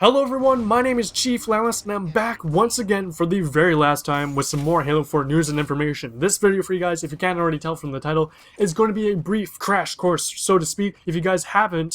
Hello everyone, my name is Chief Lalas and I'm back once again for the very last time with some more Halo 4 news and information. This video for you guys, if you can't already tell from the title, is going to be a brief crash course, so to speak, if you guys happen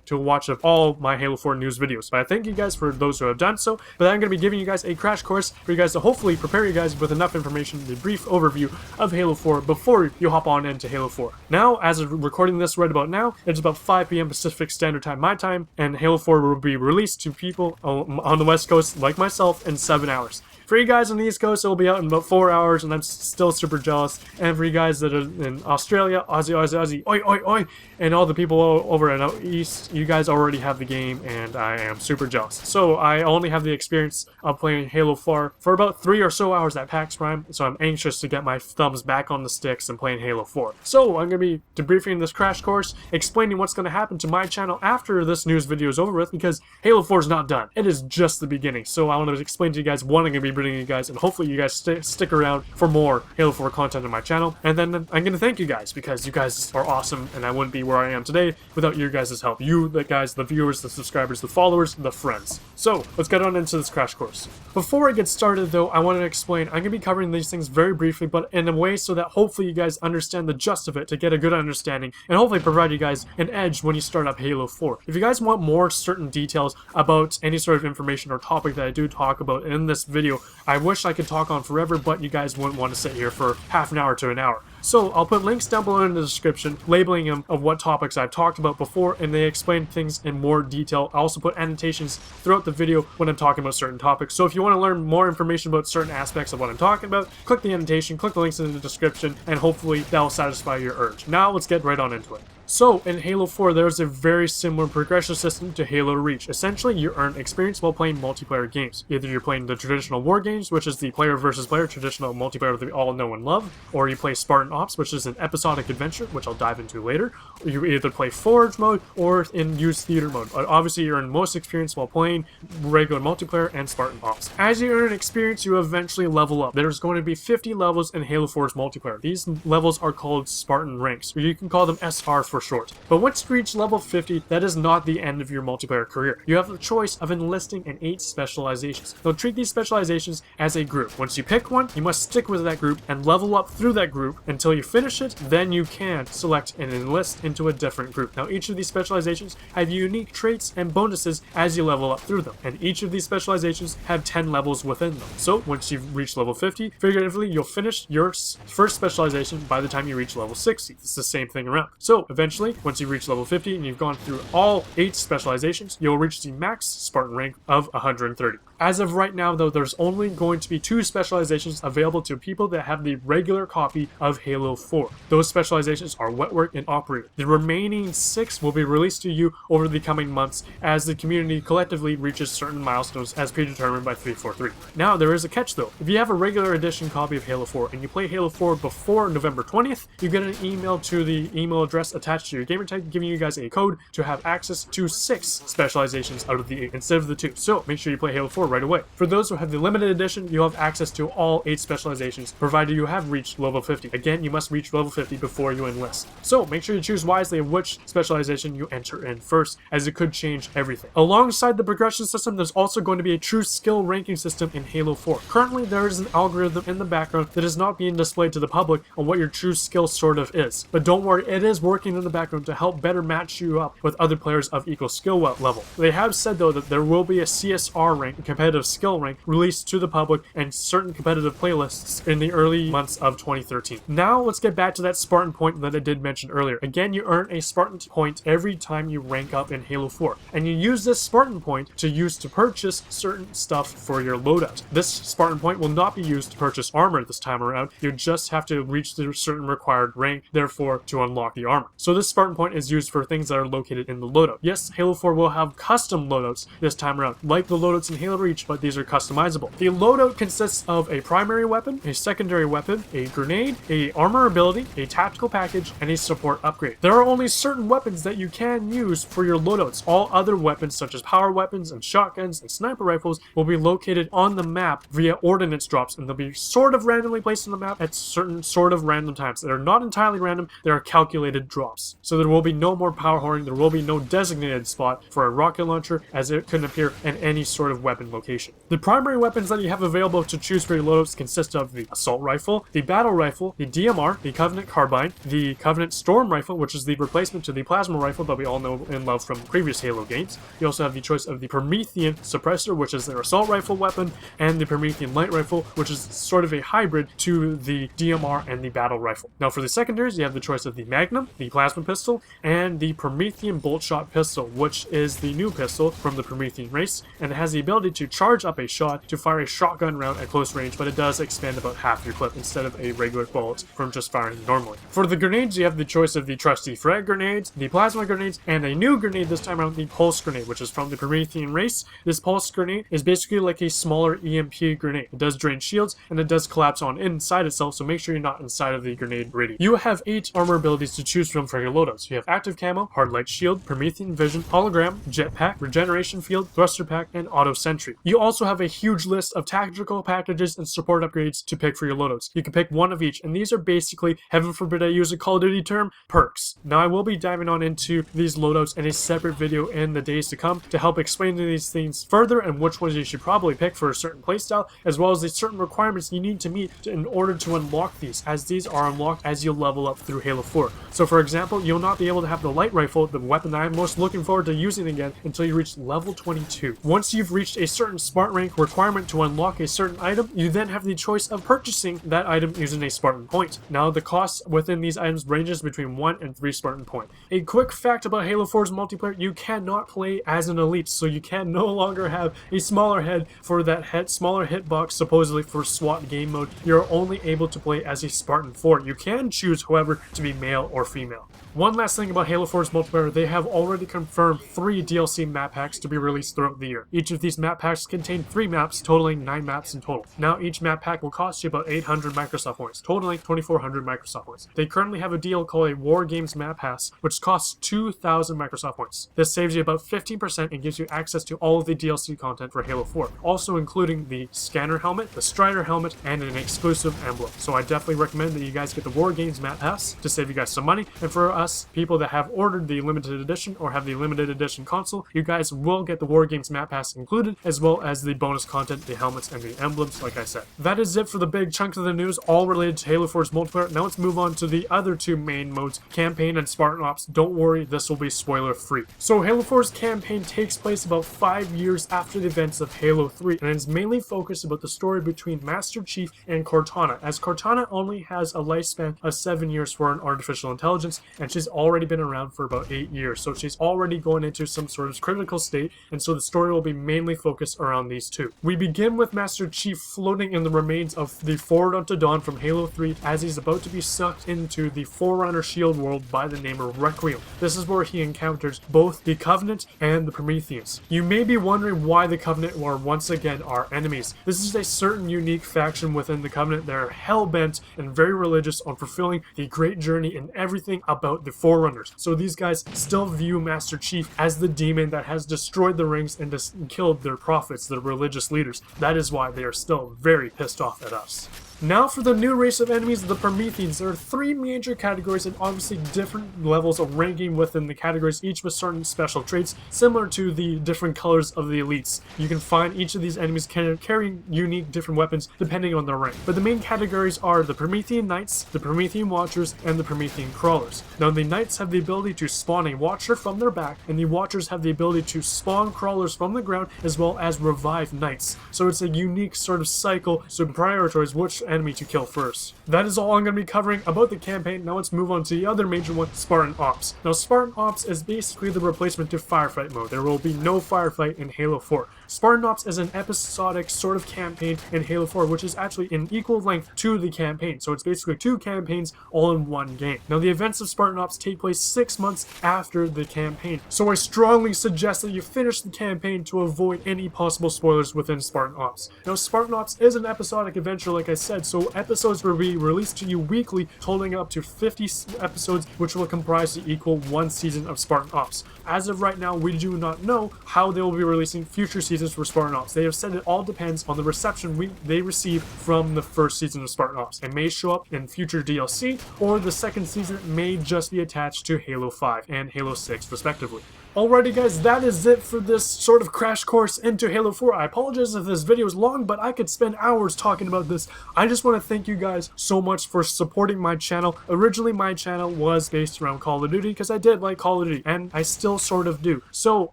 to watch all my Halo 4 news videos. But I thank you guys for those who have done so, but I'm going to be giving you guys a crash course for you guys to hopefully prepare you guys with enough information, a brief overview of Halo 4 before you hop on into Halo 4. Now, as of recording this right about now, it's about 5 p.m. Pacific Standard Time, my time, and Halo 4 will be released to people on the West Coast like myself in 7 hours. For you guys on the East Coast, it will be out in about 4 hours, and I'm still super jealous. And for you guys that are in Australia, Aussie, oi, oi, oi, and all the people over in out East, you guys already have the game, and I am super jealous. So I only have the experience of playing Halo 4 for about 3 or so hours at PAX Prime, so I'm anxious to get my thumbs back on the sticks and playing Halo 4. So I'm going to be debriefing this crash course, explaining what's going to happen to my channel after this news video is over with, because Halo 4 is not done. It is just the beginning. So I want to explain to you guys what I'm going to be bringing you guys, and hopefully you guys stick around for more Halo 4 content on my channel. And then I'm going to thank you guys, because you guys are awesome, and I wouldn't be where I am today without your guys' help. You, the guys, the viewers, the subscribers, the followers, the friends. So let's get on into this crash course. Before I get started though, I want to explain, I'm going to be covering these things very briefly, but in a way so that hopefully you guys understand the gist of it, to get a good understanding, and hopefully provide you guys an edge when you start up Halo 4. If you guys want more certain details about any sort of information or topic that I do talk about in this video, I wish I could talk on forever, but you guys wouldn't want to sit here for half an hour to an hour. So I'll put links down below in the description, labeling them of what topics I've talked about before, and they explain things in more detail. I also put annotations throughout the video when I'm talking about certain topics. So if you want to learn more information about certain aspects of what I'm talking about, click the annotation, click the links in the description, and hopefully that will satisfy your urge. Now let's get right on into it. So, in Halo 4, there's a very similar progression system to Halo Reach. Essentially, you earn experience while playing multiplayer games. Either you're playing the traditional war games, which is the player versus player traditional multiplayer that we all know and love, or you play Spartan Ops, which is an episodic adventure, which I'll dive into later. Or you either play Forge mode or in Use Theater mode. But obviously, you earn most experience while playing regular multiplayer and Spartan Ops. As you earn experience, you eventually level up. There's going to be 50 levels in Halo 4's multiplayer. These levels are called Spartan ranks, or you can call them SR for short. But once you reach level 50, that is not the end of your multiplayer career. You have the choice of enlisting in 8 specializations. They'll treat these specializations as a group. Once you pick one, you must stick with that group and level up through that group until you finish it. Then you can select and enlist into a different group. Now, each of these specializations have unique traits and bonuses as you level up through them, and each of these specializations have 10 levels within them. So once you've reached level 50, figuratively, you'll finish your first specialization by the time you reach level 60. It's the same thing around. So eventually, once you reach level 50 and you've gone through all 8 specializations, you'll reach the max Spartan rank of 130. As of right now though, there's only going to be 2 specializations available to people that have the regular copy of Halo 4. Those specializations are Wet Work and Operator. The remaining 6 will be released to you over the coming months as the community collectively reaches certain milestones as predetermined by 343. Now, there is a catch though. If you have a regular edition copy of Halo 4 and you play Halo 4 before November 20th, you get an email to the email address attached to your gamertag giving you guys a code to have access to 6 specializations out of the 8 instead of the 2. So make sure you play Halo 4 right away. For those who have the limited edition, you'll have access to all 8 specializations provided you have reached level 50. Again, you must reach level 50 before you enlist. So make sure you choose wisely of which specialization you enter in first, as it could change everything. Alongside the progression system, there's also going to be a true skill ranking system in Halo 4. Currently, there is an algorithm in the background that is not being displayed to the public on what your true skill sort of is. But don't worry, it is working in the background to help better match you up with other players of equal skill level. They have said though that there will be a CSR rank, competitive skill rank, released to the public and certain competitive playlists in the early months of 2013. Now let's get back to that Spartan point that I did mention earlier. Again, you earn a Spartan point every time you rank up in Halo 4, and you use this Spartan point to use to purchase certain stuff for your loadout. This Spartan point will not be used to purchase armor this time around. You just have to reach the certain required rank, therefore, to unlock the armor. So this Spartan point is used for things that are located in the loadout. Yes, Halo 4 will have custom loadouts this time around, like the loadouts in Halo Reach, but these are customizable. The loadout consists of a primary weapon, a secondary weapon, a grenade, a armor ability, a tactical package, and a support upgrade. There are only certain weapons that you can use for your loadouts. All other weapons, such as power weapons and shotguns and sniper rifles, will be located on the map via ordnance drops, and they'll be sort of randomly placed on the map at certain sort of random times. They're not entirely random, they are calculated drops. loadouts. So there will be no more power hoarding, there will be no designated spot for a rocket launcher, as it can appear in any sort of weapon location. The primary weapons that you have available to choose for your loadouts consist of the assault rifle, the battle rifle, the DMR, the Covenant carbine, the Covenant storm rifle, which is the replacement to the plasma rifle that we all know and love from previous Halo games. You also have the choice of the Promethean suppressor, which is their assault rifle weapon, and the Promethean light rifle, which is sort of a hybrid to the DMR and the battle rifle. Now for the secondaries, you have the choice of the Magnum, the plasma pistol, and the Promethean bolt shot pistol, which is the new pistol from the Promethean race, and it has the ability to charge up a shot to fire a shotgun round at close range, but it does expand about half your clip instead of a regular bullet from just firing normally. For the grenades, you have the choice of the trusty frag grenades, the plasma grenades, and a new grenade this time around, the pulse grenade, which is from the Promethean race. This pulse grenade is basically like a smaller EMP grenade. It does drain shields, and it does collapse on inside itself, so make sure you're not inside of the grenade radius. You have 8 armor abilities to choose from for your loadouts. You have active camo, hard light shield, Promethean vision, hologram, jetpack, regeneration field, thruster pack, and auto sentry. You also have a huge list of tactical packages and support upgrades to pick for your loadouts. You can pick one of each, and these are basically, heaven forbid I use a Call of Duty term, perks. Now I will be diving on into these loadouts in a separate video in the days to come to help explain these things further and which ones you should probably pick for a certain playstyle, as well as the certain requirements you need to meet in order to unlock these, as these are unlocked as you level up through Halo 4. So for example, you'll not be able to have the light rifle, the weapon that I'm most looking forward to using again, until you reach level 22. Once you've reached a certain Spartan rank requirement to unlock a certain item, you then have the choice of purchasing that item using a Spartan point. Now the cost within these items ranges between 1 and 3 Spartan point. A quick fact about Halo 4's multiplayer, you cannot play as an elite, so you can no longer have a smaller head for that smaller hitbox supposedly for SWAT game mode. You're only able to play as a Spartan 4. You can choose, however, to be male or female. One last thing about Halo 4's multiplayer, they have already confirmed 3 DLC map packs to be released throughout the year. Each of these map packs contain 3 maps, totaling 9 maps in total. Now each map pack will cost you about 800 Microsoft points, totaling 2400 Microsoft points. They currently have a deal called a War Games Map Pass, which costs 2000 Microsoft points. This saves you about 15% and gives you access to all of the DLC content for Halo 4, also including the scanner helmet, the Strider helmet, and an exclusive emblem. So I definitely recommend that you guys get the War Games Map Pass to save you guys some money, and for us people that have ordered the limited edition or have the limited edition console, you guys will get the War Games Map Pass included, as well as the bonus content, the helmets, and the emblems, like I said. That is it for the big chunks of the news, all related to Halo 4's multiplayer. Now let's move on to the other 2 main modes, Campaign and Spartan Ops. Don't worry, this will be spoiler free. So Halo 4's campaign takes place about 5 years after the events of Halo 3, and is mainly focused about the story between Master Chief and Cortana, as Cortana only has a lifespan of 7 years for an artificial intelligence, and she's already been around for about 8 years, so she's already going into some sort of critical state, and so the story will be mainly focused around these 2. We begin with Master Chief floating in the remains of the Forward Unto Dawn from Halo 3 as he's about to be sucked into the Forerunner shield world by the name of Requiem. This is where he encounters both the Covenant and the Prometheans. You may be wondering why the Covenant are once again our enemies. This is a certain unique faction within the Covenant that are hell-bent and very religious on fulfilling the great journey and everything about the Forerunners. So these guys still view Master Chief as the demon that has destroyed the rings and killed their prophets, the religious leaders. That is why they are still very pissed off at us. Now for the new race of enemies, the Prometheans. There are 3 major categories and obviously different levels of ranking within the categories, each with certain special traits, similar to the different colors of the elites. You can find each of these enemies carrying unique different weapons depending on their rank. But the main categories are the Promethean Knights, the Promethean Watchers, and the Promethean Crawlers. Now the Knights have the ability to spawn a Watcher from their back, and the Watchers have the ability to spawn Crawlers from the ground as well as revive Knights. So it's a unique sort of cycle, so prioritize which enemy to kill first. That is all I'm going to be covering about the campaign. Now let's move on to the other major one, Spartan Ops. Now Spartan Ops is basically the replacement to Firefight mode. There will be no firefight in Halo 4. Spartan Ops is an episodic sort of campaign in Halo 4, which is actually in equal length to the campaign. So it's basically 2 campaigns all in one game. Now the events of Spartan Ops take place 6 months after the campaign. So I strongly suggest that you finish the campaign to avoid any possible spoilers within Spartan Ops. Now Spartan Ops is an episodic adventure, like I said, so episodes will be released to you weekly, totaling up to 50 episodes, which will comprise the equal 1 season of Spartan Ops. As of right now, we do not know how they will be releasing future seasons seasons for Spartan Ops. They have said it all depends on the reception they receive from the first season of Spartan Ops. It may show up in future DLC, or the second season may just be attached to Halo 5 and Halo 6 respectively. Alrighty guys, that is it for this sort of crash course into Halo 4. I apologize if this video is long, but I could spend hours talking about this. I just want to thank you guys so much for supporting my channel. Originally, my channel was based around Call of Duty because I did like Call of Duty, and I still sort of do. So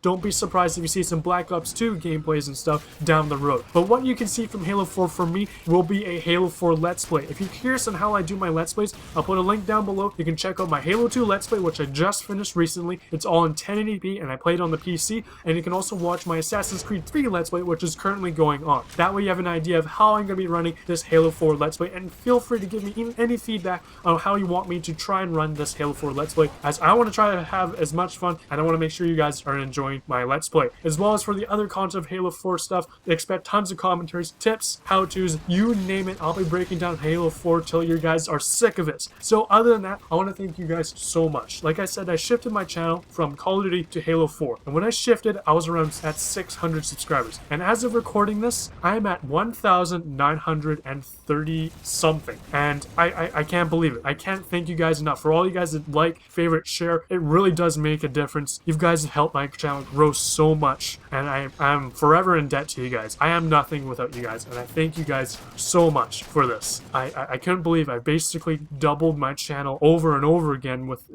don't be surprised if you see some Black Ops 2 gameplays and stuff down the road. But what you can see from Halo 4 from me will be a Halo 4 Let's Play. If you're curious on how I do my Let's Plays, I'll put a link down below. You can check out my Halo 2 Let's Play, which I just finished recently. It's all in 1080p, and I played on the PC, and you can also watch my Assassin's Creed 3 Let's Play, which is currently going on. That way you have an idea of how I'm going to be running this Halo 4 Let's Play, and feel free to give me any feedback on how you want me to try and run this Halo 4 Let's Play, as I want to try to have as much fun, and I want to make sure you guys are enjoying my Let's Play. As well as for the other content of Halo 4 stuff, expect tons of commentaries, tips, how-tos, you name it. I'll be breaking down Halo 4 till you guys are sick of it. So other than that, I want to thank you guys so much. Like I said, I shifted my channel from Call of Duty to Halo 4. And when I shifted, I was around at 600 subscribers. And as of recording this, I'm at 1,930 something. And I can't believe it. I can't thank you guys enough. For all you guys that like, favorite, share, it really does make a difference. You guys have helped my channel grow so much. And I'm forever in debt to you guys. I am nothing without you guys. And I thank you guys so much for this. I couldn't believe I basically doubled my channel over and over again with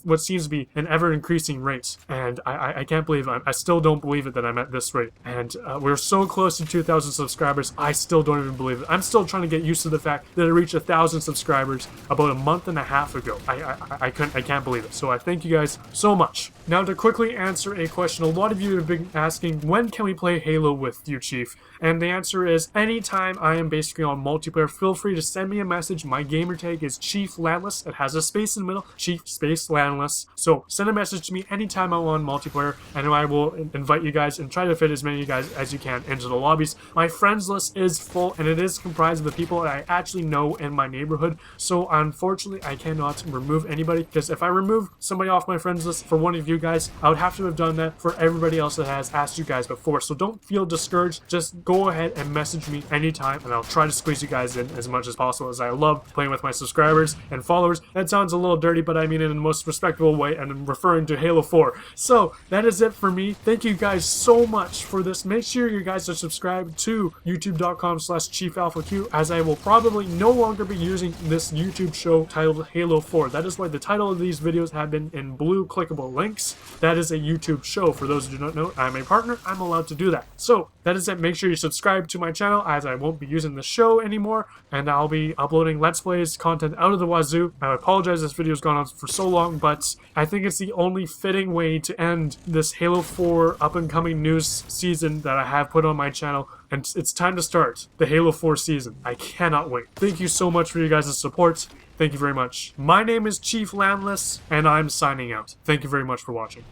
what seems to be an ever-increasing rate. And I can't believe I still don't believe it that I'm at this rate. And we're so close to 2,000 subscribers, I still don't even believe it. I'm still trying to get used to the fact that I reached 1,000 subscribers about a month and a half ago. I can't believe it. So I thank you guys so much. Now to quickly answer a question, a lot of you have been asking, when can we play Halo with you, Chief? And the answer is, anytime I am basically on multiplayer, feel free to send me a message. My gamer tag is Chief Landless. It has a space in the middle, Chief Space Landless. So send a message to me anytime I'm on multiplayer, and I will invite you guys and try to fit as many of you guys as you can into the lobbies. My friends list is full, and it is comprised of the people that I actually know in my neighborhood. So unfortunately, I cannot remove anybody, because if I remove somebody off my friends list for one of you guys, I would have to have done that for everybody else that has asked you guys before. So don't feel discouraged. Just go ahead and message me anytime, and I'll try to squeeze you guys in as much as possible, as I love playing with my subscribers and followers. That sounds a little dirty, but I mean it in the most respectable way, and I'm referring to Halo 4. So that is it for me. Thank you guys so much for this. Make sure you guys are subscribed to youtube.com/ChiefAlphaQ, as I will probably no longer be using this YouTube show titled Halo 4. That is why the title of these videos have been in blue clickable links. That is a YouTube show. For those who do not know, I'm a partner. I'm allowed to do that. So that is it. Make sure you subscribe to my channel, as I won't be using the show anymore, and I'll be uploading Let's Plays content out of the wazoo. I apologize this video's gone on for so long, but I think it's the only fitting way to end this Halo 4 up-and-coming news season that I have put on my channel, and it's time to start the Halo 4 season. I cannot wait. Thank you so much for your guys' support. Thank you very much. My name is Chief Landless, and I'm signing out. Thank you very much for watching.